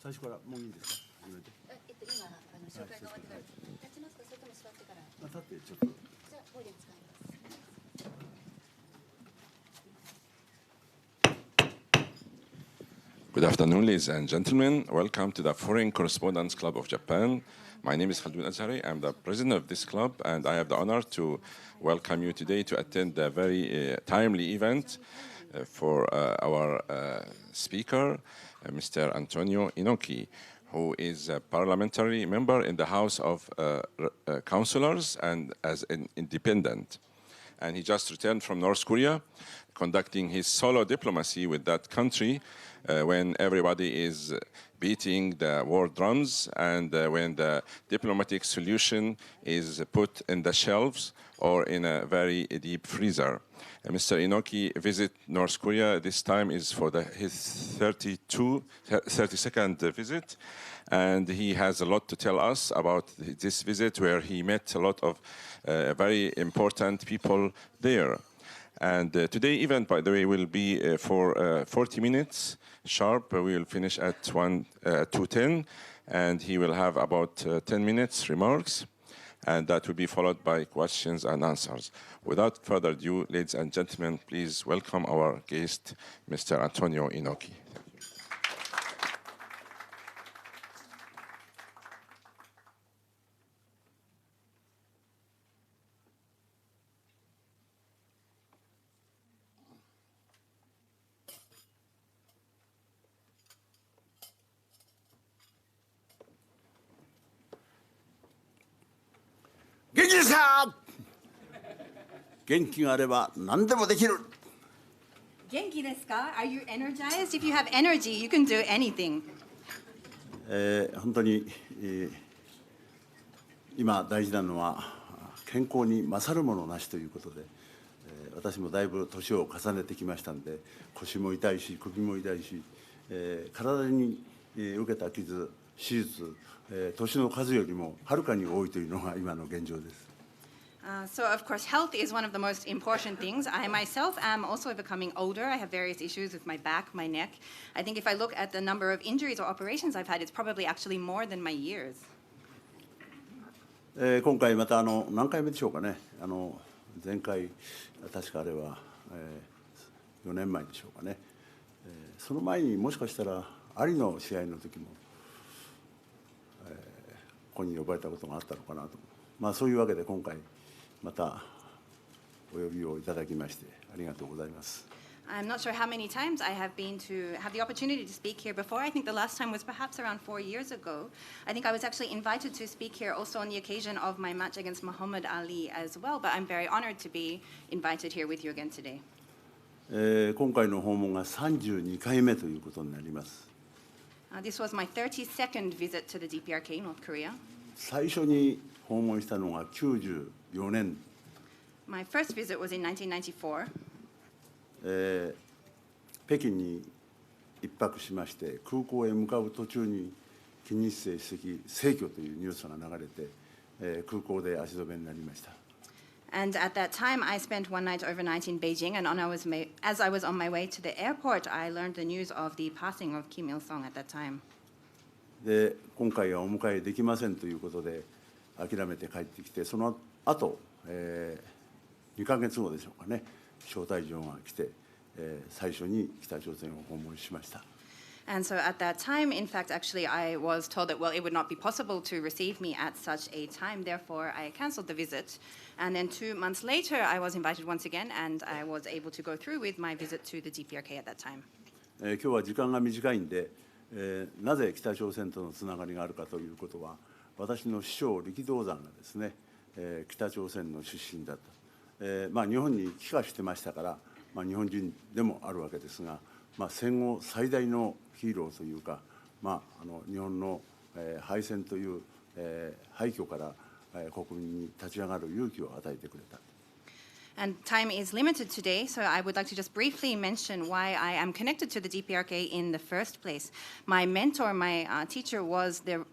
最初からもういいですか。今紹介が終わってから立ちますか、それとも座ってから。立ってちょっと。じゃあボイデン使います。Good afternoon, ladies and gentlemen. Welcome to the Foreign Correspondents Club of Japan. My name is Khaldun Azhari. I'm the president of this club, and I have the honor to welcome you today to attend a very timely event for our speaker, Mr. Antonio Inoki, who is a parliamentary member in the House of Councillors and as an independent. And he just returned from North Korea, conducting his solo diplomacy with that country when everybody is beating the war drums and when the diplomatic solution is put in the shelves or in a very deep freezer. Mr. Inoki visit North Korea. This time is for his 32nd visit, and he has a lot to tell us about this visit, where he met a lot of very important people there. And today's event, by the way, will be for 40 minutes sharp. We will finish at 2:10, and he will have about 10 minutes remarks, and that will be followed by questions and answers. Without further ado, ladies and gentlemen, please welcome our guest, Mr. Antonio Inoki. 元気ですか。元気があれば何でもできる。元気ですか? Are you energized? If you have energy, you can do anything. 本当に、今大事なのは健康に勝るものなしということで、私もだいぶ年を重ねてきましたので、腰も痛いし首も痛いし、体に受けた傷、手術、年の数よりもはるかに多いというのが今の現状です。So, of course, health is one of the most important things. I myself am also becoming older. I have various issues with my back, my neck. I think if I look at the number of injuries or operations I've had, it's probably actually more than my years. 今回また何回目でしょうかね。前回確かあれは、4年前でしょうかね。その前にもしかしたらアリの試合の時も、ここに呼ばれたことがあったのかなと。まあそういうわけで今回またお呼びをいただきましてありがとうございます。I'm not sure how many times I have been to have the opportunity to speak here before. I think the last time was perhaps around 4 years ago. I think I was actually invited to speak here also on the occasion of my match against Muhammad Ali as well, but I'm very honored to be invited here with you again today. 今回の訪問が32回目ということになります。This was my 32nd visit to the DPRK, North Korea. 最初に訪問したのが94年。My first visit was in 1994. 北京に一泊しまして空港へ向かう途中に金日成主席逝去というニュースが流れて、空港で足止めになりました。And at that time, I spent one night overnight in Beijing, and as I was on my way to the airport, I learned the news of the passing of Kim Il-sung at that time. で、今回はお迎えできませんということで諦めて帰ってきて、その後、2ヶ月後でしょうかね、招待状が来て、最初に北朝鮮を訪問しました。And so at that time, in fact, actually, I was told that, well, it would not be possible to receive me at such a time. Therefore, I canceled the visit. And then 2 months later, I was invited once again, and I was able to go through with my visit to the DPRK at that time. 今日は時間が短いんで、なぜ北朝鮮とのつながりがあるかということは、私の師匠力道山がですね、北朝鮮の出身だと、日本に帰化してましたから、日本人でもあるわけですが、戦後最大のヒーローというか、日本の敗戦という廃墟から国民に立ち上がる勇気を与えてくれた。And time is limited today, so I would like to just briefly mention why I am connected to the DPRK in the first place. My mentor, my teacher, was the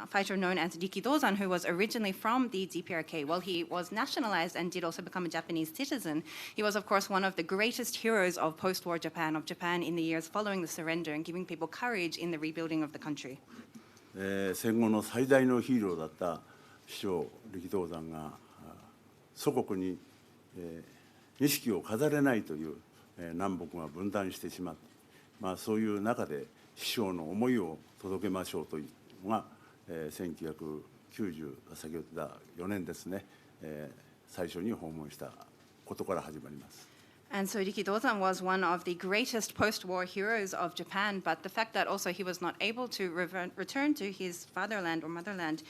fighter known as Riki Dozan, who was originally from the DPRK. While he was nationalized and did also become a Japanese citizen, he was, of course, one of the greatest heroes of post-war Japan, of Japan in the years following the surrender and giving people courage in the rebuilding of the country. 戦後の最大のヒーローだった師匠力道山が祖国に錦を飾れないという南北が分断してしまう、そういう中で師匠の思いを届けましょうというのが、1990先ほど言った4年ですね、最初に訪問したことから始まります。And so Riki Dozan was one of the greatest post-war heroes of Japan, but the fact that also he was not able to return to his fatherland or motherland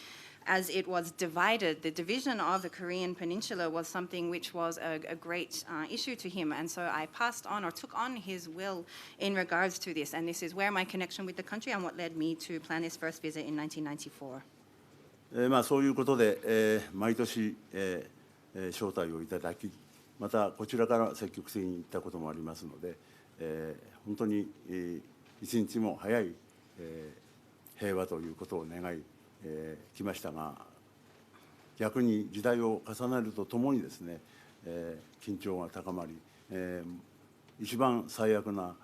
as it was divided, the division of the Korean peninsula was something which was a great issue to him. And so I passed on or took on his will in regards to this. And this is where my connection with the country and what led me to plan this first visit in 1994. そういうことで、毎年、招待をいただき、またこちらから積極的に行ったこともありますので、本当に、一日も早い、平和ということを願い、来ましたが、逆に時代を重ねるとともにですね、緊張が高まり、一番最悪な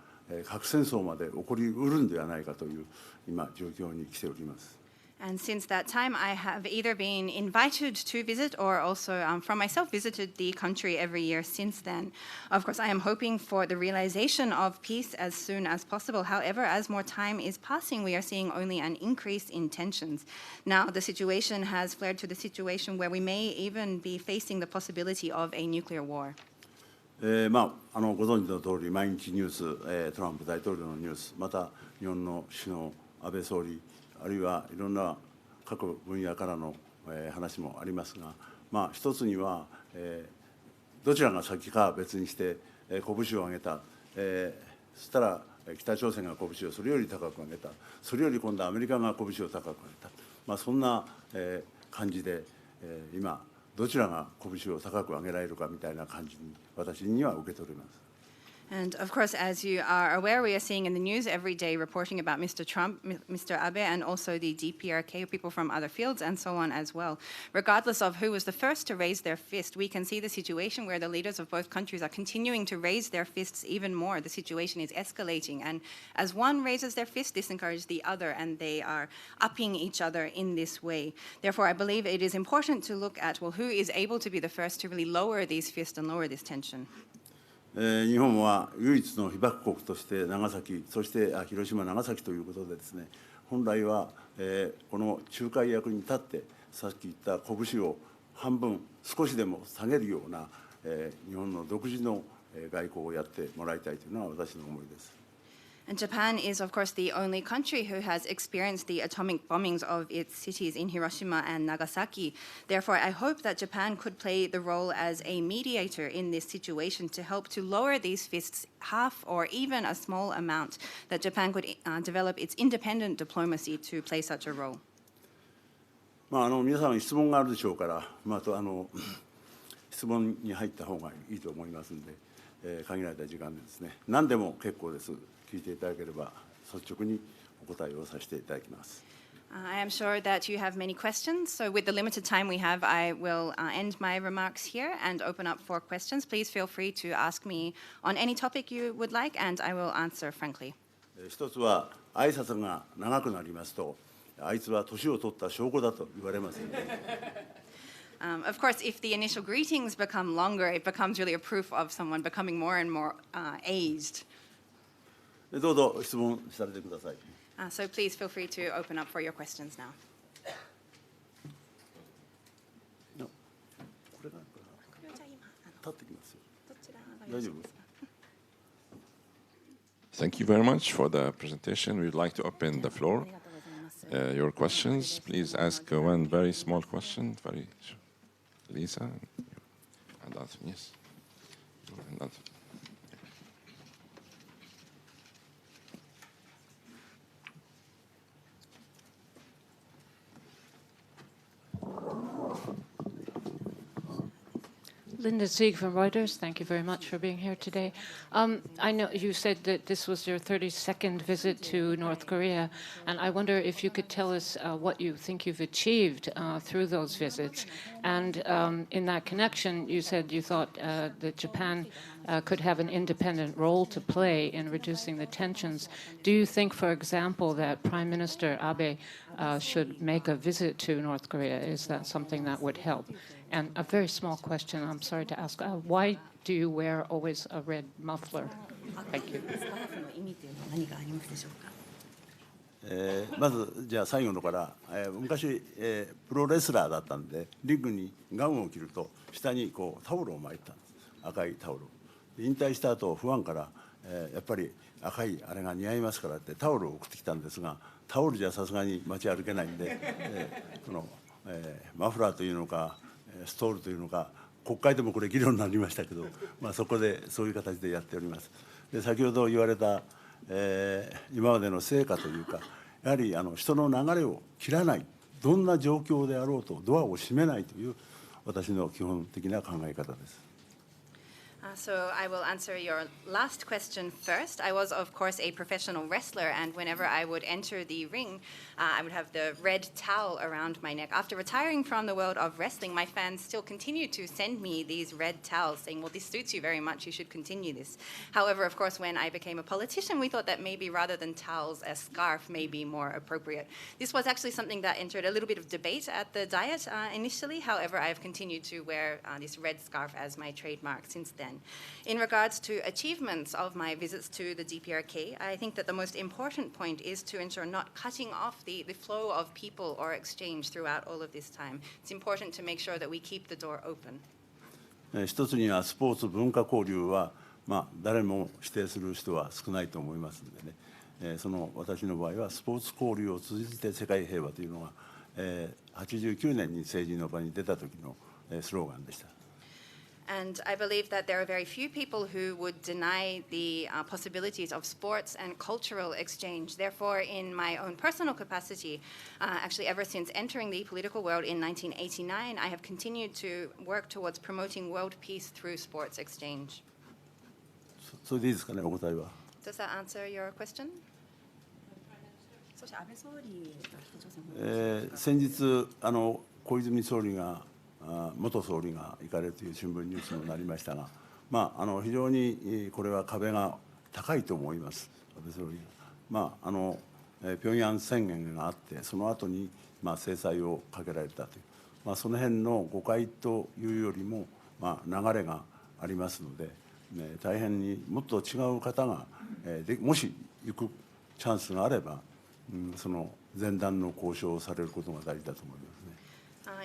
核戦争まで起こりうるんではないかという今状況に来ております。And since that time, I have either been invited to visit or also from myself visited the country every year since then. Of course, I am hoping for the realization of peace as soon as possible. However, as more time is passing, we are seeing only an increase in tensions. Now, the situation has flared to the situation where we may even be facing the possibility of a nuclear war. ご存知の通り、毎日ニュース、トランプ大統領のニュース、また日本の首脳、安倍総理、あるいはいろんな各分野からの話もありますが、一つには、どちらが先かは別にして拳を上げた、そしたら北朝鮮が拳をそれより高く上げた、それより今度アメリカが拳を高く上げた、そんな感じで今どちらが拳を高く上げられるかみたいな感じに私には受け取れます。And of course, as you are aware, we are seeing in the news every day reporting about Mr. Trump, Mr. Abe, and also the DPRK, people from other fields, and so on as well. Regardless of who was the first to raise their fist, we can see the situation where the leaders of both countries are continuing to raise their fists even more. The situation is escalating, and as one raises their fist, this encourages the other, and they are upping each other in this way. Therefore, I believe it is important to look at, well, who is able to be the first to really lower these fists and lower this tension. 日本は唯一の被爆国として長崎、そして広島、長崎ということでですね、本来はこの仲介役に立って、さっき言った拳を半分、少しでも下げるような日本の独自の外交をやってもらいたいというのが私の思いです。And Japan is, of course, the only country who has experienced the atomic bombings of its cities in Hiroshima and Nagasaki. Therefore, I hope that Japan could play the role as a mediator in this situation to help to lower these fists half or even a small amount, that Japan could develop its independent diplomacy to play such a role. 皆さん質問があるでしょうから、質問に入った方がいいと思いますので、限られた時間でですね、何でも結構です。聞いていただければ率直にお答えをさせていただきます。I am sure that you have many questions, so with the limited time we have, I will end my remarks here and open up for questions. Please feel free to ask me on any topic you would like, and I will answer frankly. 一つは挨拶が長くなりますと、あいつは年を取った証拠だと言われますので。Of course, if the initial greetings become longer, it becomes really a proof of someone becoming more and more aged. どうぞ質問されてください。So please feel free to open up for your questions now. これが立ってきますよ。大丈夫？ Thank you very much for the presentation. We'd like to open the floor. Your questions, please ask one very small question. Very, Lisa and Anthony, yes. And Anthony. Linda Sieg from Reuters, thank you very much for being here today. I know you said that this was your 32nd visit to North Korea, and I wonder if you could tell us what you think you've achieved through those visits. And in that connection, you said you thought that Japan could have an independent role to play in reducing the tensions. Do you think, for example, that Prime Minister Abe should make a visit to North Korea? Is that something that would help? And a very small question, I'm sorry to ask, why do you wear always a red muffler? Thank you. まずじゃあ最後のから、昔、プロレスラーだったんでリングにガウンを着ると下にこうタオルを巻いてたんです。赤いタオル。引退した後ファンから、やっぱり赤いあれが似合いますからってタオルを送ってきたんですが、タオルじゃさすがに街歩けないんで、この、マフラーというのかストールというのか国会でもこれ議論になりましたけど、そこでそういう形でやっております。で先ほど言われた、今までの成果というか、やはり人の流れを切らない、どんな状況であろうとドアを閉めないという私の基本的な考え方です。So I will answer your last question first. I was, of course, a professional wrestler, and whenever I would enter the ring, I would have the red towel around my neck. After retiring from the world of wrestling, my fans still continue to send me these red towels, saying, well, this suits you very much, you should continue this. However, of course, when I became a politician, we thought that maybe rather than towels, a scarf may be more appropriate. This was actually something that entered a little bit of debate at the Diet initially. However, I have continued to wear this red scarf as my trademark since then. In regards to achievements of my visits to the DPRK, I think that the most important point is to ensure not cutting off the flow of people or exchange throughout all of this time. It's important to make sure that we keep the door open. 一つにはスポーツ文化交流は、誰も指定する人は少ないと思いますのでね、その私の場合はスポーツ交流を通じて世界平和というのが、89年に政治の場に出た時の、スローガンでした。And I believe that there are very few people who would deny the possibilities of sports and cultural exchange. Therefore, in my own personal capacity, actually ever since entering the political world in 1989, I have continued to work towards promoting world peace through sports exchange. それでいいですかね、お答えは。Does that answer your question? 先日小泉総理が元総理が行かれるという新聞ニュースになりましたが、非常にこれは壁が高いと思います、安倍総理が。平壌宣言があって、その後に制裁をかけられたという、その辺の誤解というよりも、流れがありますので、大変にもっと違う方が、もし行くチャンスがあれば、その前段の交渉をされることが大事だと思いますね。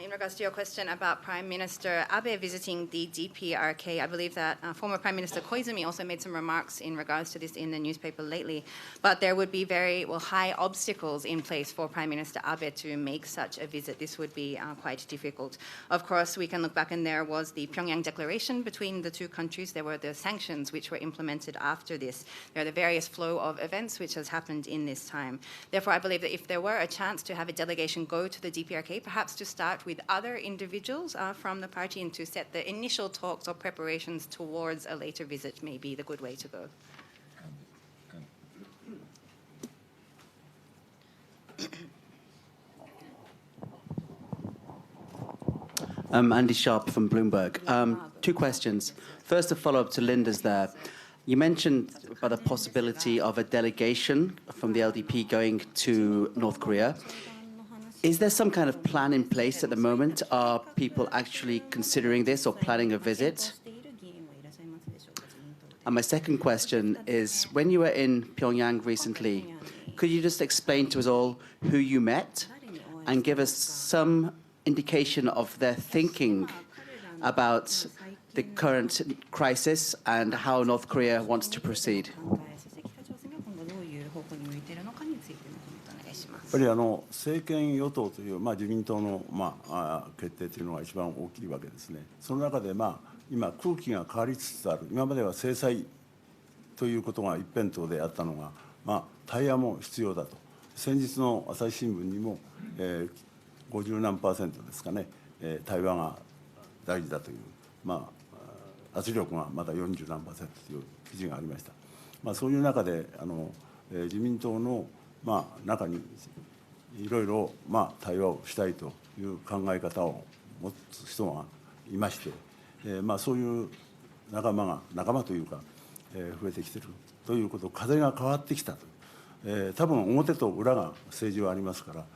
In regards to your question about Prime Minister Abe visiting the DPRK, I believe that former Prime Minister Koizumi also made some remarks in regards to this in the newspaper lately. But there would be very high obstacles in place for Prime Minister Abe to make such a visit. This would be quite difficult. Of course, we can look back, and there was the Pyongyang Declaration between the two countries. There were the sanctions which were implemented after this. There are the various flow of events which has happened in this time. Therefore, I believe that if there were a chance to have a delegation go to the DPRK, perhaps to start with other individuals from the party and to set the initial talks or preparations towards a later visit may be the good way to go. Andy Sharp from Bloomberg. Two questions. First, a follow-up to Linda's there. You mentioned about the possibility of a delegation from the LDP going to North Korea. Is there some kind of plan in place at the moment? Are people actually considering this or planning a visit? And my second question is, when you were in Pyongyang recently, could you just explain to us all who you met and give us some indication of their thinking about the current crisis and how North Korea wants to proceed? やっぱり政権与党という、自民党の、決定というのが一番大きいわけですね。その中で、今、空気が変わりつつある、今までは制裁ということが一辺倒であったのが、対話も必要だと、先日の朝日新聞にも、50何%ですかね、対話が大事だという、圧力がまだ40何%という記事がありました。そういう中で自民党の中にいろいろ対話をしたいという考え方を持つ人がいまして、そういう仲間というか、増えてきているということ、風が変わってきたと、多分表と裏が政治はありますから、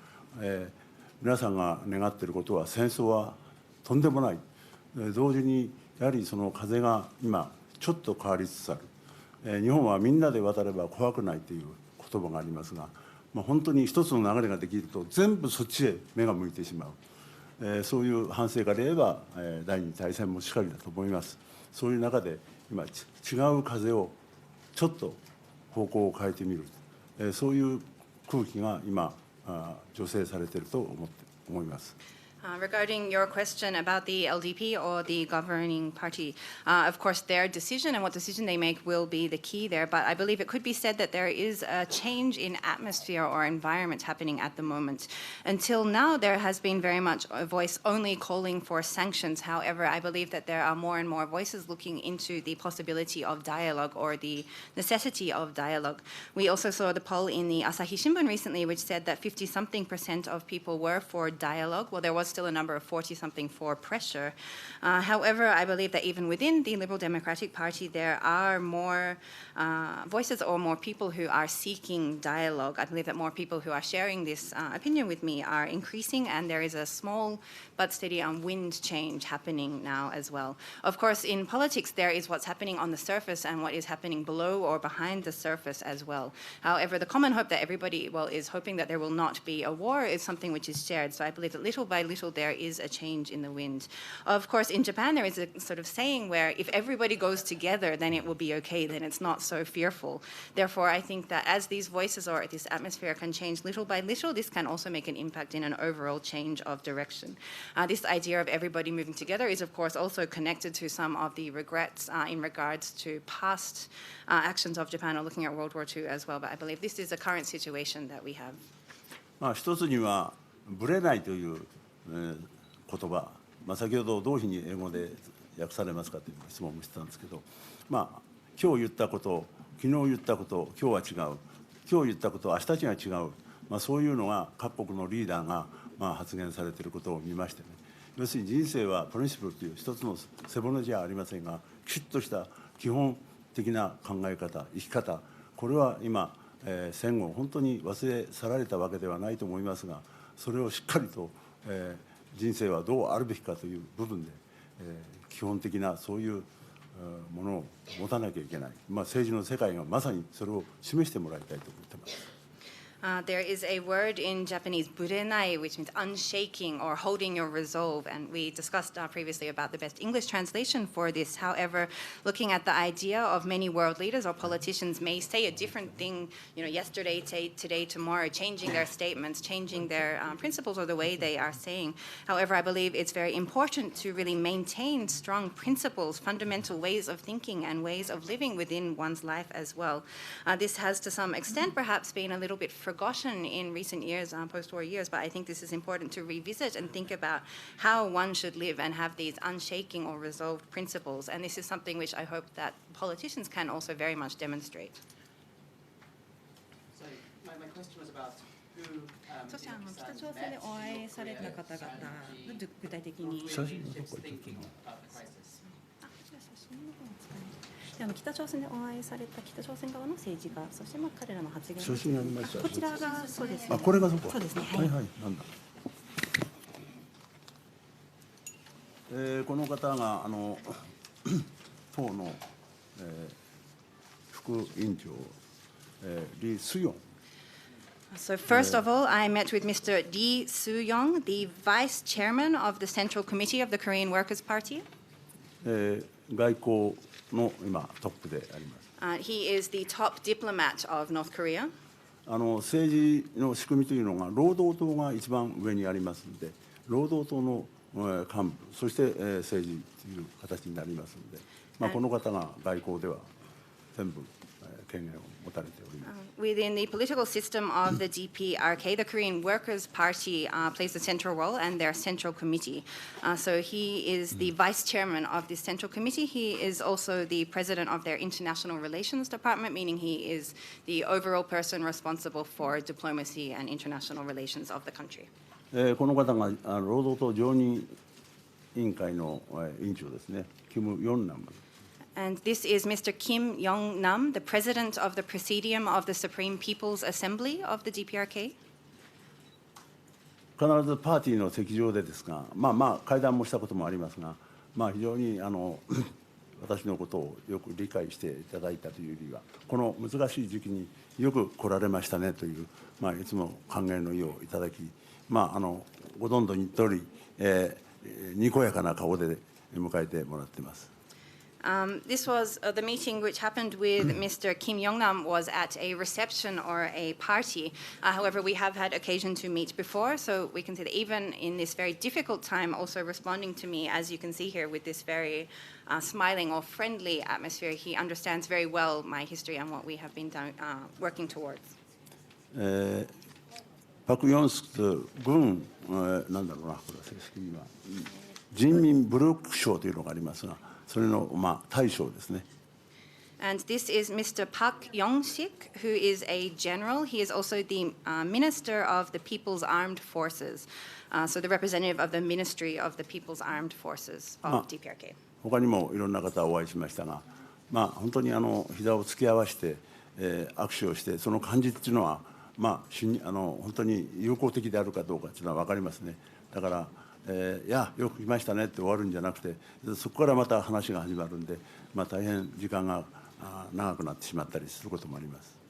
皆さんが願っていることは戦争はとんでもない、同時にやはりその風が今ちょっと変わりつつある、日本はみんなで渡れば怖くないという言葉がありますが、本当に一つの流れができると全部そっちへ目が向いてしまう、そういう反省から言えば、第二次大戦もしかりだと思います。そういう中で今違う風をちょっと方向を変えてみる、そういう空気が今醸成されていると思います。Regarding your question about the LDP or the governing party, of course, their decision and what decision they make will be the key there. But I believe it could be said that there is a change in atmosphere or environment happening at the moment. Until now, there has been very much a voice only calling for sanctions. However, I believe that there are more and more voices looking into the possibility of dialogue or the necessity of dialogue. We also saw the poll in the Asahi Shimbun recently, which said that 50-something% of people were for dialogue. Well, there was still a number of 40-something for pressure. However, I believe that even within the Liberal Democratic Party, there are more voices or more people who are seeking dialogue. I believe that more people who are sharing this opinion with me are increasing, and there is a small but steady wind change happening now as well. Of course, in politics, there is what's happening on the surface and what is happening below or behind the surface as well. However, the common hope that everybody, is hoping that there will not be a war is something which is shared. So I believe that little by little, there is a change in the wind. Of course, in Japan, there is a sort of saying where if everybody goes together, then it will be okay, then it's not so fearful. Therefore, I think that as these voices or this atmosphere can change little by little, this can also make an impact in an overall change of direction. This idea of everybody moving together is, of course, also connected to some of the regrets in regards to past actions of Japan or looking at World War II as well. But I believe this is a current situation that we have. 一つにはぶれないという言葉、先ほどどういうふうに英語で訳されますかという質問もしてたんですけど、今日言ったこと、昨日言ったこと、今日は違う、今日言ったこと、明日には違う、そういうのが各国のリーダーが発言されていることを見ましてね、要するに人生はプリンシプルという一つの背骨じゃありませんが、きちっとした基本的な考え方、生き方、これは今、戦後本当に忘れ去られたわけではないと思いますが、それをしっかりと、人生はどうあるべきかという部分で、基本的なそういうものを持たなきゃいけない、政治の世界がまさにそれを示してもらいたいと思っています。There is a word in Japanese, burenai, which means unshaking or holding your resolve. And we discussed previously about the best English translation for this. However, looking at the idea of many world leaders or politicians may say a different thing, yesterday, today, tomorrow, changing their statements, changing their principles or the way they are saying. However, I believe it's very important to really maintain strong principles, fundamental ways of thinking and ways of living within one's life as well. This has to some extent perhaps been a little bit forgotten in recent years, post-war years, but I think this is important to revisit and think about how one should live and have these unshaking or resolved principles. And this is something which I hope that politicians can also very much demonstrate. So my question was about そして北朝鮮でお会いされた方々、具体的に写真のところちょっと北朝鮮でお会いされた北朝鮮側の政治家、そして彼らの発言。写真ありました。こちらがそうですね。これがそこ。そうですね。はいはい。なんだ。この方が党の、副委員長、リ・スヨン。So first of all, I met with Mr. Lee Soo-young, the vice chairman of the Central Committee of the Korean Workers' Party. 外交の今トップであります。He is the top diplomat of North Korea. 政治の仕組みというのが労働党が一番上にありますので、労働党の幹部、そして政治という形になりますので、この方が外交では全部権限を持たれております。Within the political system of the DPRK, the Korean Workers' Party plays a central role and their central committee. So he is the vice chairman of this central committee. He is also the president of their international relations department, meaning he is the overall person responsible for diplomacy and international relations of the country. この方が労働党常任委員会の委員長ですね、キム・ヨンナム。And this is Mr. Kim Yong-nam, the president of the Presidium of the Supreme People's Assembly of the DPRK. 必ずパーティーの席上でですが、会談もしたこともありますが、非常に私のことをよく理解していただいたというよりは、この難しい時期によく来られましたねという、いつも歓迎の意をいただき、ご存知の通り、にこやかな顔で迎えてもらっています。This was the meeting which happened with Mr. Kim Yong-nam was at a reception or a party. However, we have had occasion to meet before, so we can see that even in this very difficult time, also responding to me, as you can see here, with this very smiling or friendly atmosphere. He understands very well my history and what we have been working towards. パク・ヨンスク軍、なんだろうな、これ正式には人民武力省というのがありますが、それの大将ですね。And this is Mr. Park Yong-sik, who is a general. He is also the Minister of the People's Armed Forces, so the representative of the Ministry of the People's Armed Forces of DPRK. 他にもいろんな方お会いしましたが、本当に膝を突き合わせて、握手をして、その感じっていうのは、本当に友好的であるかどうかっていうのは分かりますね。だからいや、よく来ましたねって終わるんじゃなくて、そこからまた話が始まるんで、大変時間が長くなってしまったりすることもあります。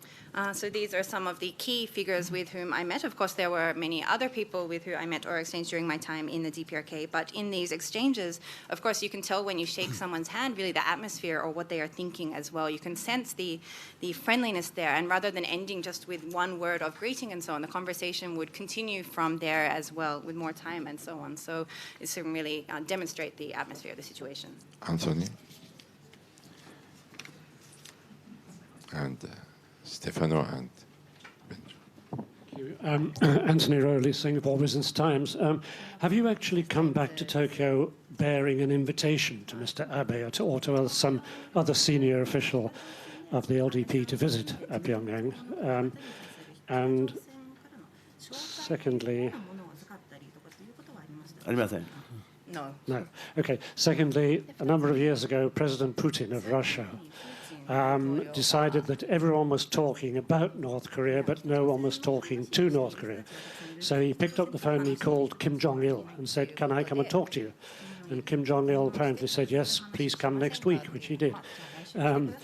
So these are some of the key figures with whom I met. Of course, there were many other people with whom I met or exchanged during my time in the DPRK. But in these exchanges, of course, you can tell when you shake someone's hand, really the atmosphere or what they are thinking as well. You can sense the friendliness there. And rather than ending just with one word of greeting and so on, the conversation would continue from there as well with more time and so on. So it's to really demonstrate the atmosphere of the situation. Anthony. And Stefano and Benjamin. Anthony Rowley, Singapore Business Times. Have you actually come back to Tokyo bearing an invitation to Mr. Abe or to some other senior official of the LDP to visit Pyongyang? And secondly... ありません。No. No. Okay. Secondly, a number of years ago, President Putin of Russia decided that everyone was talking about North Korea, but no one was talking to North Korea. So he picked up the phone and he called Kim Jong-il and said, "Can I come and talk to you?" And Kim Jong-il apparently said, "Yes, please come next week," which he did. And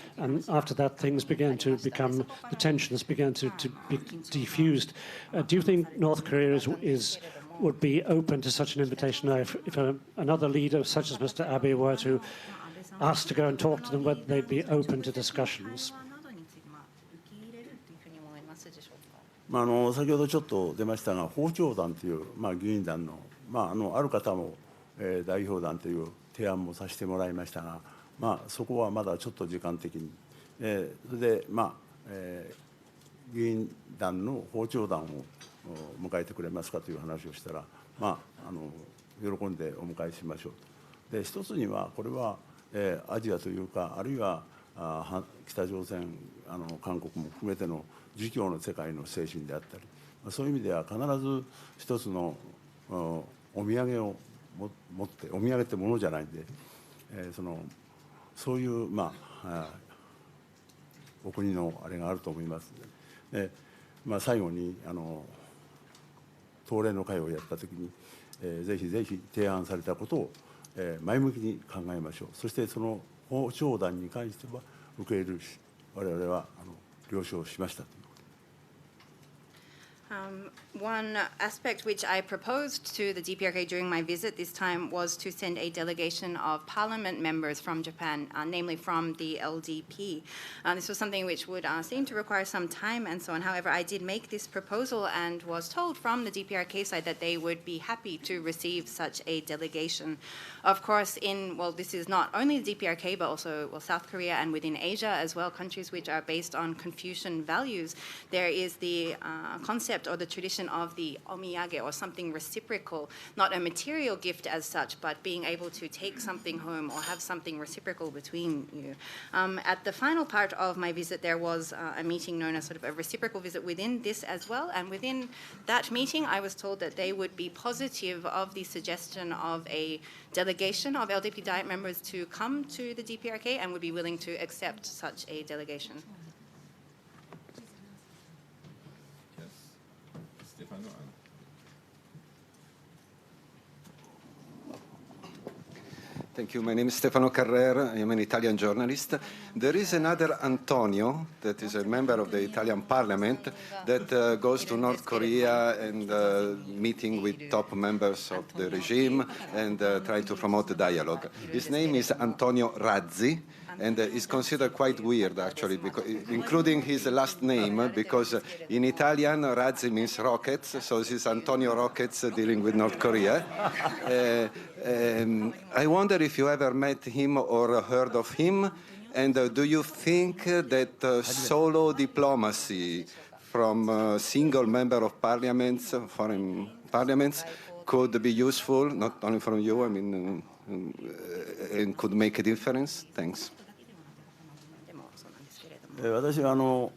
after that, things began to become, the tensions began to be diffused. Do you think North Korea would be open to such an invitation now if another leader, such as Mr. Abe, were to ask to go and talk to them, whether they'd be open to discussions? 先ほどちょっと出ましたが、訪朝団という、議員団の、ある方も、代表団という提案もさせてもらいましたが、そこはまだちょっと時間的に、それで、議員団の訪朝団を迎えてくれますかという話をしたら、喜んでお迎えしましょうと。で、一つにはこれは、アジアというか、あるいは北朝鮮韓国も含めての儒教の世界の精神であったり、そういう意味では必ず一つのお土産を持って、お土産ってものじゃないんで、そういうお国のあれがあると思いますので、最後に党例の会をやったときに、ぜひぜひ提案されたことを前向きに考えましょう。そしてその訪朝団に関しては受け入れるし、我々は了承しました。One aspect which I proposed to the DPRK during my visit this time was to send a delegation of parliament members from Japan, namely from the LDP. This was something which would seem to require some time and so on. However, I did make this proposal and was told from the DPRK side that they would be happy to receive such a delegation. Of course, this is not only the DPRK, but also South Korea and within Asia as well, countries which are based on Confucian values. There is the concept or the tradition of the omiyage, or something reciprocal, not a material gift as such, but being able to take something home or have something reciprocal between you. At the final part of my visit, there was a meeting known as sort of a reciprocal visit within this as well, and within that meeting, I was told that they would be positive of the suggestion of a delegation of LDP Diet members to come to the DPRK and would be willing to accept such a delegation. Thank you. My name is Stefano Carrera. I am an Italian journalist. There is another Antonio that is a member of the Italian parliament that goes to North Korea and meeting with top members of the regime and trying to promote the dialogue. His name is Antonio Razzi, and is considered quite weird, actually, because, including his last name, because in Italian, Razzi means rockets, so this is Antonio Rockets dealing with North Korea. I wonder if you ever met him or heard of him, and do you think that solo diplomacy from a single member of parliaments, foreign parliaments, could be useful, not only from you, I mean, and could make a difference? Thanks. 私は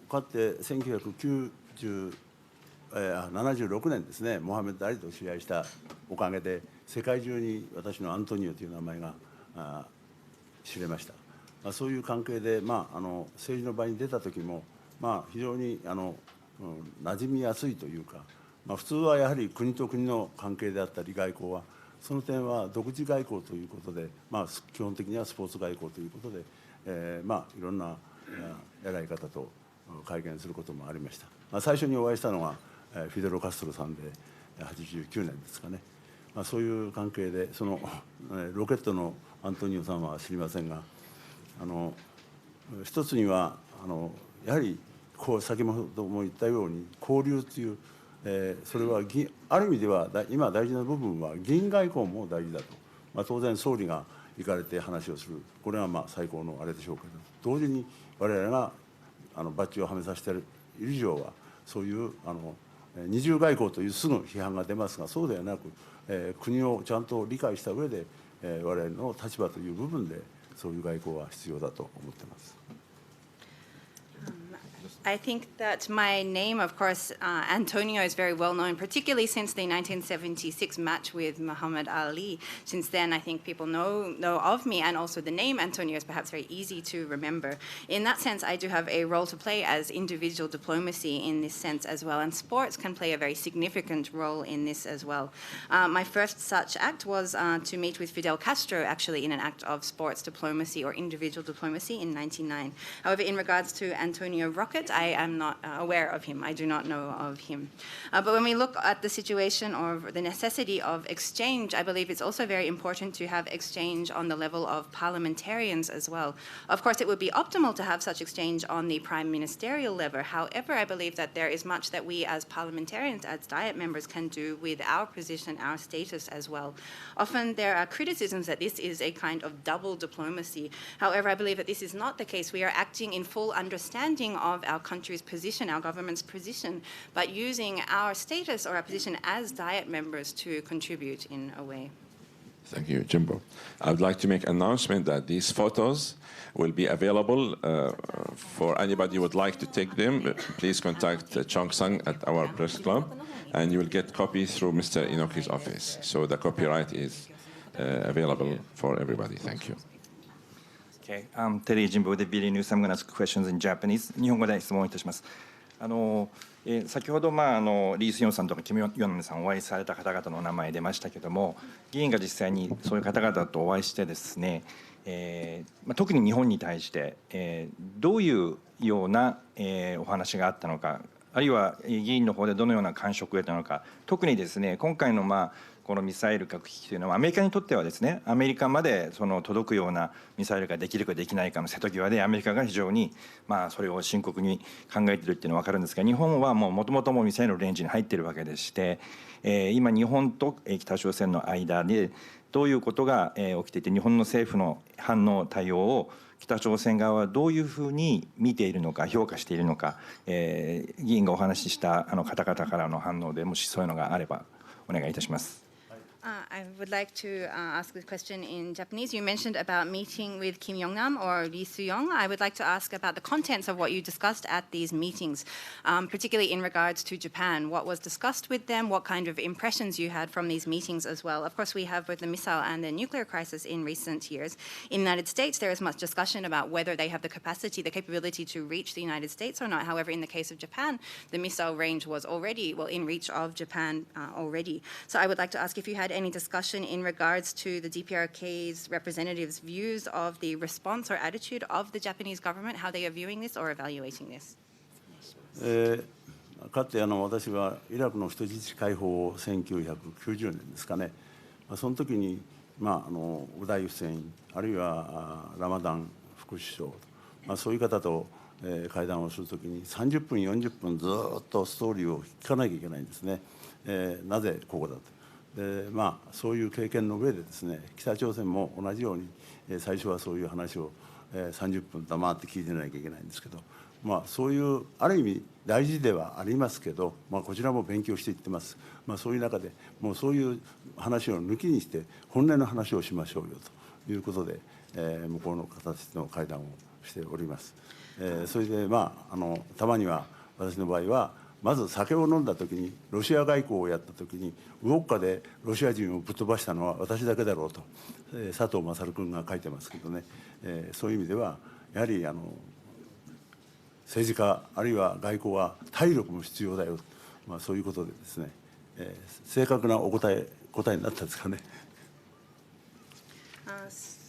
かつて1976年ですね、モハメド・アリと知り合いしたおかげで、世界中に私のアントニオという名前が知れました。そういう関係で、政治の場に出た時も、非常に馴染みやすいというか、普通はやはり国と国の関係であったり、外交は、その点は独自外交ということで、基本的にはスポーツ外交ということで、いろんな偉い方と会見することもありました。最初にお会いしたのがフィデロ・カストロさんで89年ですかね。そういう関係で、そのロケットのアントニオさんは知りませんが、一つにはやはり先ほども言ったように交流という、それはある意味では今大事な部分は議員外交も大事だと。当然総理が行かれて話をする、これは最高のあれでしょうけど、同時に我々がバッジをはめさせている以上は、そういう二重外交というすぐ批判が出ますが、そうではなく、国をちゃんと理解した上で、我々の立場という部分でそういう外交は必要だと思っています。I think that my name, of course, Antonio, is very well known, particularly since the 1976 match with Muhammad Ali. Since then, I think people know of me, and also the name Antonio is perhaps very easy to remember. In that sense, I do have a role to play as individual diplomacy in this sense as well, and sports can play a very significant role in this as well. My first such act was to meet with Fidel Castro, actually, in an act of sports diplomacy or individual diplomacy in 1999. However, in regards to Antonio Rocket, I am not aware of him. I do not know of him. But when we look at the situation or the necessity of exchange, I believe it's also very important to have exchange on the level of parliamentarians as well. Of course, it would be optimal to have such exchange on the prime ministerial level. However, I believe that there is much that we as parliamentarians, as Diet members, can do with our position, our status as well. Often there are criticisms that this is a kind of double diplomacy. However, I believe that this is not the case. We are acting in full understanding of our country's position, our government's position, but using our status or our position as Diet members to contribute in a way. Thank you, Jimbo. I would like to make an announcement that these photos will be available for anybody who would like to take them. Please contact Chong Sang at our press club, and you will get copies through Mr. Inoki's office. So the copyright is available for everybody. Thank you. Okay. Terry Jimbo de Billy News. I'm going to ask questions in Japanese. 日本語で質問いたします。先ほど、リー・スヨンさんとかキム・ヨンナムさんお会いされた方々の名前出ましたけども、議員が実際にそういう方々とお会いしてですね、特に日本に対して、どういうような、お話があったのか、あるいは議員の方でどのような感触を得たのか、特にですね、今回のこのミサイル核危機というのはアメリカにとってはですね、アメリカまで届くようなミサイルができるかできないかの瀬戸際で、アメリカが非常にそれを深刻に考えているっていうのは分かるんですが、日本はもともとミサイルのレンジに入っているわけでして、今日本と北朝鮮の間でどういうことが起きていて、日本の政府の反応対応を北朝鮮側はどういうふうに見ているのか、評価しているのか、議員がお話しした方々からの反応でもしそういうのがあればお願いいたします。I would like to ask the question in Japanese. You mentioned about meeting with Kim Yong-nam or Lee Soo-young. I would like to ask about the contents of what you discussed at these meetings, particularly in regards to Japan. What was discussed with them? What kind of impressions you had from these meetings as well? Of course, we have both the missile and the nuclear crisis in recent years. In the United States, there is much discussion about whether they have the capacity, the capability to reach the United States or not. However, in the case of Japan, the missile range was already, in reach of Japan already. So I would like to ask if you had any discussion in regards to the DPRK's representatives' views of the response or attitude of the Japanese government, how they are viewing this or evaluating this. かつて私はイラクの人質解放を1990年ですかね、その時に、ウダイ・フセインあるいはラマダン副首相、そういう方と会談をするときに30分40分ずっとストーリーを聞かなきゃいけないんですね。なぜここだと。でそういう経験の上でですね、北朝鮮も同じように最初はそういう話を30分黙って聞いてなきゃいけないんですけど、そういうある意味大事ではありますけど、こちらも勉強していってます。そういう中でもうそういう話を抜きにして本音の話をしましょうよということで、向こうの形の会談をしております。それでたまには私の場合はまず酒を飲んだ時にロシア外交をやった時にウォッカでロシア人をぶっ飛ばしたのは私だけだろうと、佐藤勝君が書いてますけどね、そういう意味ではやはり政治家あるいは外交は体力も必要だよ、そういうことでですね、正確な答えになったんですかね。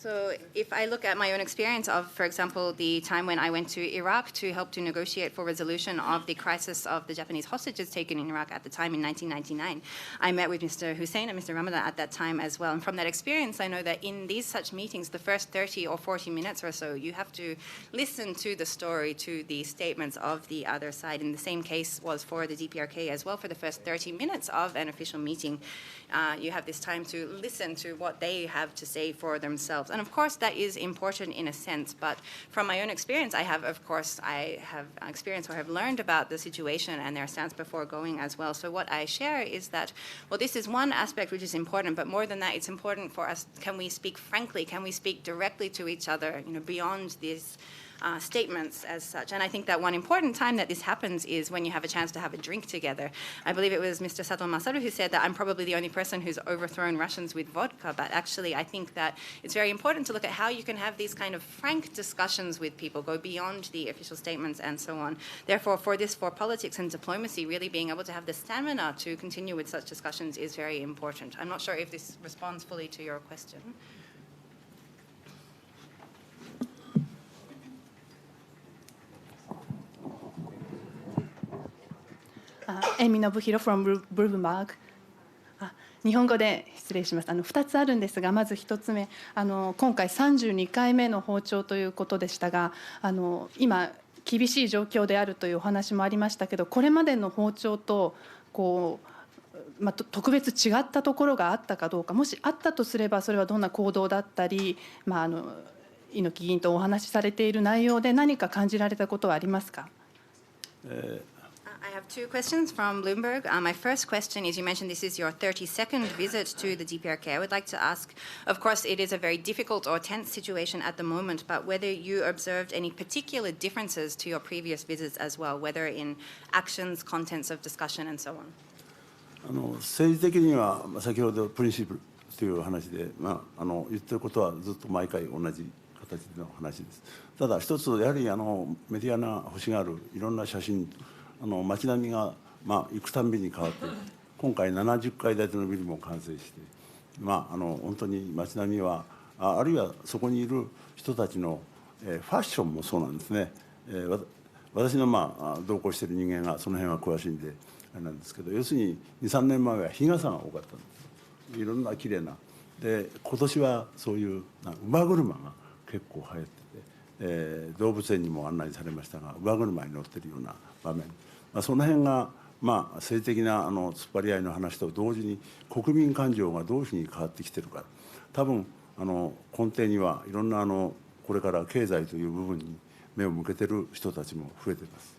So if I look at my own experience of, for example, the time when I went to Iraq to help to negotiate for resolution of the crisis of the Japanese hostages taken in Iraq at the time in 1999, I met with Mr. Hussein and Mr. Ramadan at that time as well. And from that experience, I know that in these such meetings, the first 30 or 40 minutes or so, you have to listen to the story, to the statements of the other side. And the same case was for the DPRK as well. For the first 30 minutes of an official meeting, you have this time to listen to what they have to say for themselves. And of course, that is important in a sense. But from my own experience, I have experienced or have learned about the situation and their stance before going as well. So what I share is that, well, this is one aspect which is important, but more than that, it's important for us, can we speak frankly? Can we speak directly to each other, beyond these statements as such? And I think that one important time that this happens is when you have a chance to have a drink together. I believe it was Mr. Sato Masaru who said that I'm probably the only person who's overthrown Russians with vodka, but actually I think that it's very important to look at how you can have these kind of frank discussions with people, go beyond the official statements and so on. Therefore, for politics and diplomacy, really being able to have the stamina to continue with such discussions is very important. I'm not sure if this responds fully to your question. エミノブヒロ from ブルームバーグ。日本語で失礼します。2つあるんですが、まず1つ目、今回32回目の訪朝ということでしたが、今厳しい状況であるというお話もありましたけど、これまでの訪朝と特別違ったところがあったかどうか、もしあったとすればそれはどんな行動だったり、猪木議員とお話しされている内容で何か感じられたことはありますか？ I have two questions from Bloomberg. My first question is, you mentioned this is your 32nd visit to the DPRK. I would like to ask, of course, it is a very difficult or tense situation at the moment, but whether you observed any particular differences to your previous visits as well, whether in actions, contents of discussion, and so on. 政治的には先ほどプリンシプルという話で、言ってることはずっと毎回同じ形の話です。ただ一つやはりメディアが欲しがるいろんな写真、街並みが行くたんびに変わっている。今回70階建てのビルも完成して、本当に街並みはあるいはそこにいる人たちのファッションもそうなんですね。私の同行している人間がその辺は詳しいんであれなんですけど、要するに2、3年前は日傘が多かったんです。いろんな綺麗な。で今年はそういう馬車が結構流行ってて、動物園にも案内されましたが馬車に乗ってるような場面、その辺が政治的な突っ張り合いの話と同時に国民感情がどういうふうに変わってきてるか、多分根底にはいろんなこれから経済という部分に目を向けてる人たちも増えています。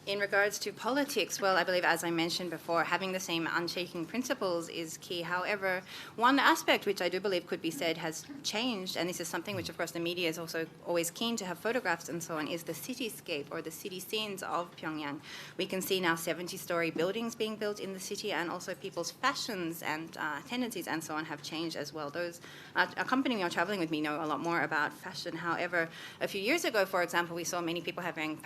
In regards to politics, well, I believe, as I mentioned before, having the same unshaking principles is key. However, one aspect which I do believe could be said has changed, and this is something which, of course, the media is also always keen to have photographs and so on, is the cityscape or the city scenes of Pyongyang. We can see now 70-story buildings being built in the city, and also people's fashions and tendencies and so on have changed as well. Those accompanying me or traveling with me know a lot more about fashion. However, a few years ago, for example, we saw many people having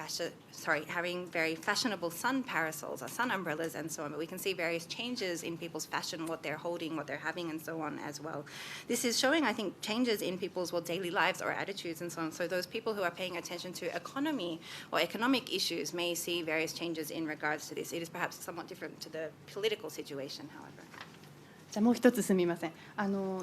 very fashionable sun parasols or sun umbrellas and so on, but we can see various changes in people's fashion, what they're holding, what they're having, and so on as well. This is showing, I think, changes in people's daily lives or attitudes and so on. So those people who are paying attention to economy or economic issues may see various changes in regards to this. It is perhaps somewhat different to the political situation, however. じゃあもう一つすみません。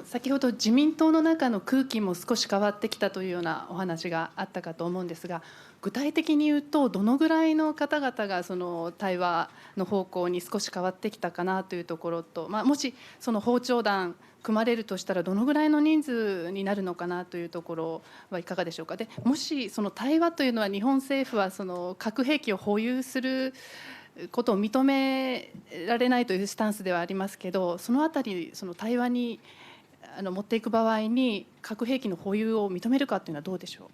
先ほど自民党の中の空気も少し変わってきたというようなお話があったかと思うんですが、具体的に言うとどのぐらいの方々がその対話の方向に少し変わってきたかなというところと、もしその訪朝団組まれるとしたらどのぐらいの人数になるのかなというところはいかがでしょうか。でもしその対話というのは日本政府はその核兵器を保有することを認められないというスタンスではありますけど、そのあたりその対話に持っていく場合に核兵器の保有を認めるかというのはどうでしょう。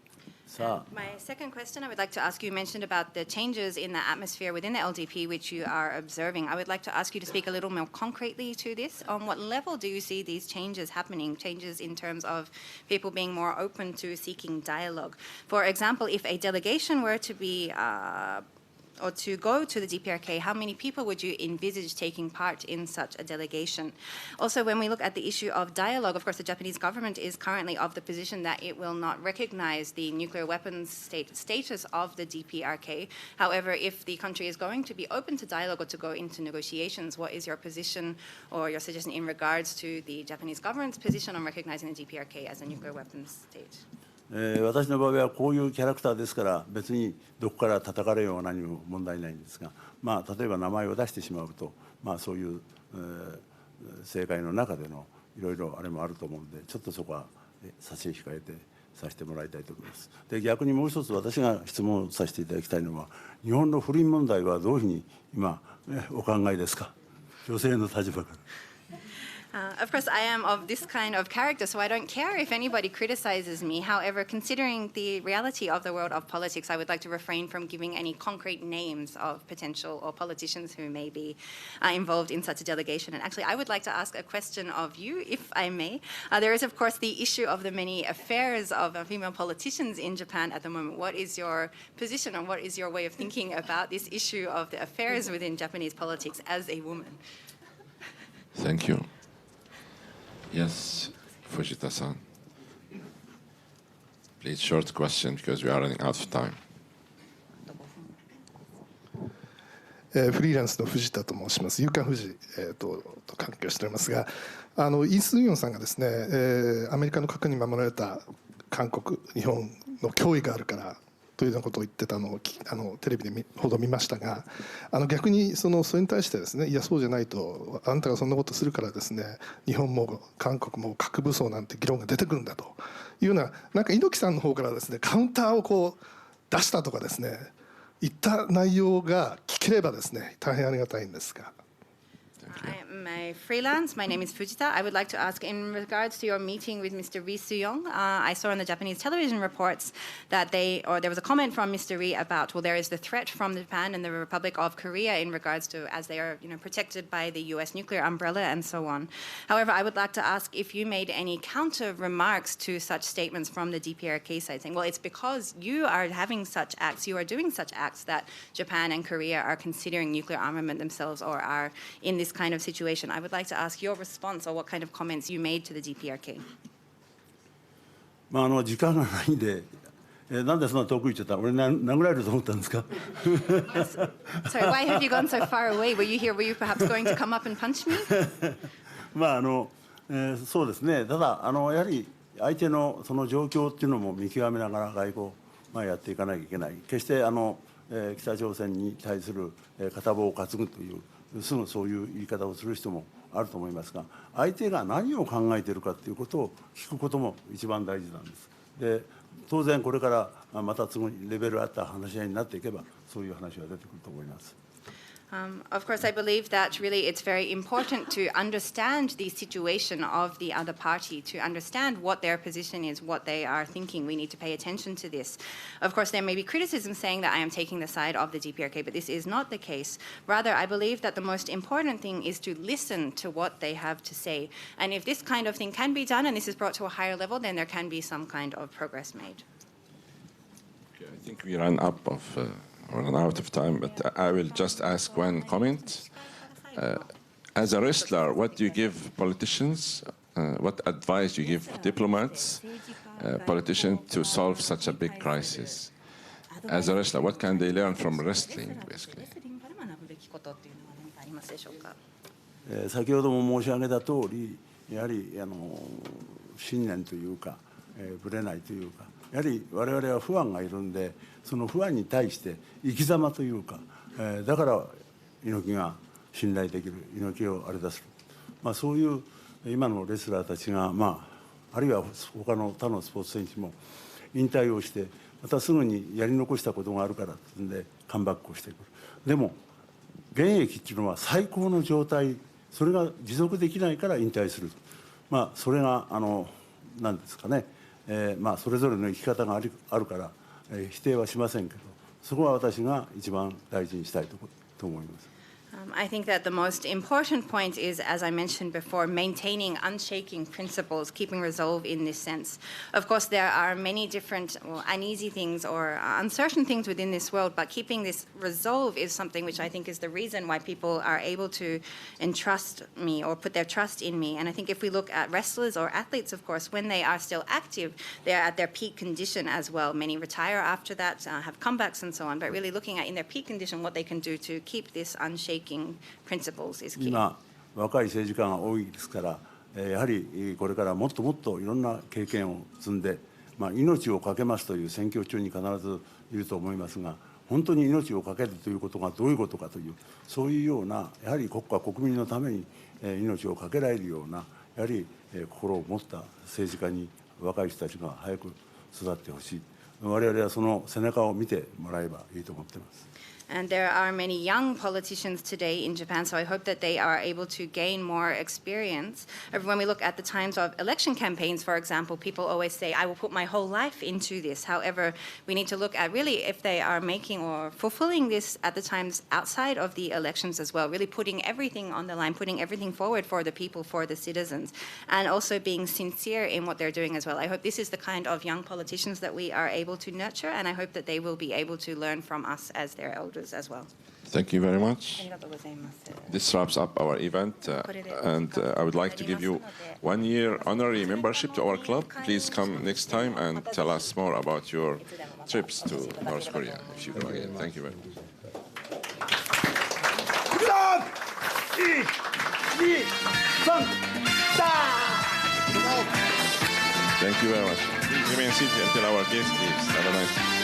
My second question, I would like to ask you, mentioned about the changes in the atmosphere within the LDP which you are observing. I would like to ask you to speak a little more concretely to this. On what level do you see these changes happening, changes in terms of people being more open to seeking dialogue? For example, if a delegation were to be or to go to the DPRK, how many people would you envisage taking part in such a delegation? Also, when we look at the issue of dialogue, of course, the Japanese government is currently of the position that it will not recognize the nuclear weapons status of the DPRK. However, if the country is going to be open to dialogue or to go into negotiations, what is your position or your suggestion in regards to the Japanese government's position on recognizing the DPRK as a nuclear weapons state? 私の場合はこういうキャラクターですから別にどこから叩かれようが何も問題ないんですが、例えば名前を出してしまうと、そういう、政界の中でのいろいろあれもあると思うんで、ちょっとそこは差し控えてさせてもらいたいと思います。で逆にもう一つ私が質問させていただきたいのは、日本の不倫問題はどういうふうに今、お考えですか。女性の立場から。Of course, I am of this kind of character, so I don't care if anybody criticizes me. However, considering the reality of the world of politics, I would like to refrain from giving any concrete names of potential or politicians who may be involved in such a delegation. And actually, I would like to ask a question of you, if I may. There is, of course, the issue of the many affairs of female politicians in Japan at the moment. What is your position and what is your way of thinking about this issue of the affairs within Japanese politics as a woman? Thank you. Yes, Fujita-san. Please, short question because we are running out of time. フリーランスの藤田と申します。夕刊富士、と関係をしておりますが、イ・スンヨンさんがですね、アメリカの核に守られた韓国、日本の脅威があるからというようなことを言ってたのをテレビでほど見ましたが、逆にそれに対してですね、いやそうじゃないと、あんたがそんなことするからですね、日本も韓国も核武装なんて議論が出てくるんだというような、なんか猪木さんの方からですねカウンターをこう出したとかですね、いった内容が聞ければですね、大変ありがたいんですが。I'm a freelance. My name is Fujita. I would like to ask, in regards to your meeting with Mr. Ri Soo-young, I saw on the Japanese television reports that there was a comment from Mr. Ri about, well, there is the threat from Japan and the Republic of Korea in regards to, as they are, protected by the U.S. nuclear umbrella and so on. However, I would like to ask if you made any counter remarks to such statements from the DPRK side, saying, well, it's because you are having such acts, you are doing such acts that Japan and Korea are considering nuclear armament themselves or are in this kind of situation. I would like to ask your response or what kind of comments you made to the DPRK. 時間がないんで、なんでそんな遠く行っちゃった？俺殴られると思ったんですか？ Sorry, why have you gone so far away? Were you perhaps going to come up and punch me? そうですね。ただやはり相手のその状況っていうのも見極めながら外交やっていかなきゃいけない。決して北朝鮮に対する片棒を担ぐというすぐそういう言い方をする人もあると思いますが、相手が何を考えているかということを聞くことも一番大事なんです。で、当然これからまた次にレベルあった話し合いになっていけばそういう話が出てくると思います。Of course, I believe that really it's very important to understand the situation of the other party, to understand what their position is, what they are thinking. We need to pay attention to this. Of course, there may be criticism saying that I am taking the side of the DPRK, but this is not the case. Rather, I believe that the most important thing is to listen to what they have to say. And if this kind of thing can be done and this is brought to a higher level, then there can be some kind of progress made. Okay, I think we run out of time, but I will just ask one comment. As a wrestler, what do you give politicians? What advice do you give diplomats, politicians to solve such a big crisis? As a wrestler, what can they learn from wrestling, basically? 先ほども申し上げた通り、やはり信念というか、ぶれないというか、やはり我々は不安がいるんで、その不安に対して生き様というか、だから猪木が信頼できる、猪木をあれ出す、そういう今のレスラーたちが、あるいは他の他のスポーツ選手も引退をしてまたすぐにやり残したことがあるからってんでカムバックをしてくる。でも現役っていうのは最高の状態、それが持続できないから引退する。それが何ですかね。それぞれの生き方があるから、否定はしませんけど、そこは私が一番大事にしたいと思います。I think that the most important point is, as I mentioned before, maintaining unshaking principles, keeping resolve in this sense. Of course, there are many different uneasy things or uncertain things within this world, but keeping this resolve is something which I think is the reason why people are able to entrust me or put their trust in me. And I think if we look at wrestlers or athletes, of course, when they are still active, they're at their peak condition as well. Many retire after that, have comebacks and so on, but really looking at in their peak condition what they can do to keep this unshaking principles is key. 今若い政治家が多いですから、やはりこれからもっともっといろんな経験を積んで、命を懸けますという選挙中に必ず言うと思いますが、本当に命を懸けるということがどういうことかという、そういうようなやはり国家国民のために命を懸けられるようなやはり心を持った政治家に若い人たちが早く育ってほしい。我々はその背中を見てもらえばいいと思っています。And there are many young politicians today in Japan, so I hope that they are able to gain more experience. When we look at the times of election campaigns, for example, people always say, I will put my whole life into this. However, we need to look at really if they are making or fulfilling this at the times outside of the elections as well, really putting everything on the line, putting everything forward for the people, for the citizens, and also being sincere in what they're doing as well. I hope this is the kind of young politicians that we are able to nurture, and I hope that they will be able to learn from us as their elders as well. Thank you very much. This wraps up our event, and I would like to give you 1 year honorary membership to our club. Please come next time and tell us more about your trips to North Korea, if you go again. Thank you very much. Thank you very much. Please remain seated until our guest leaves. Have a nice day.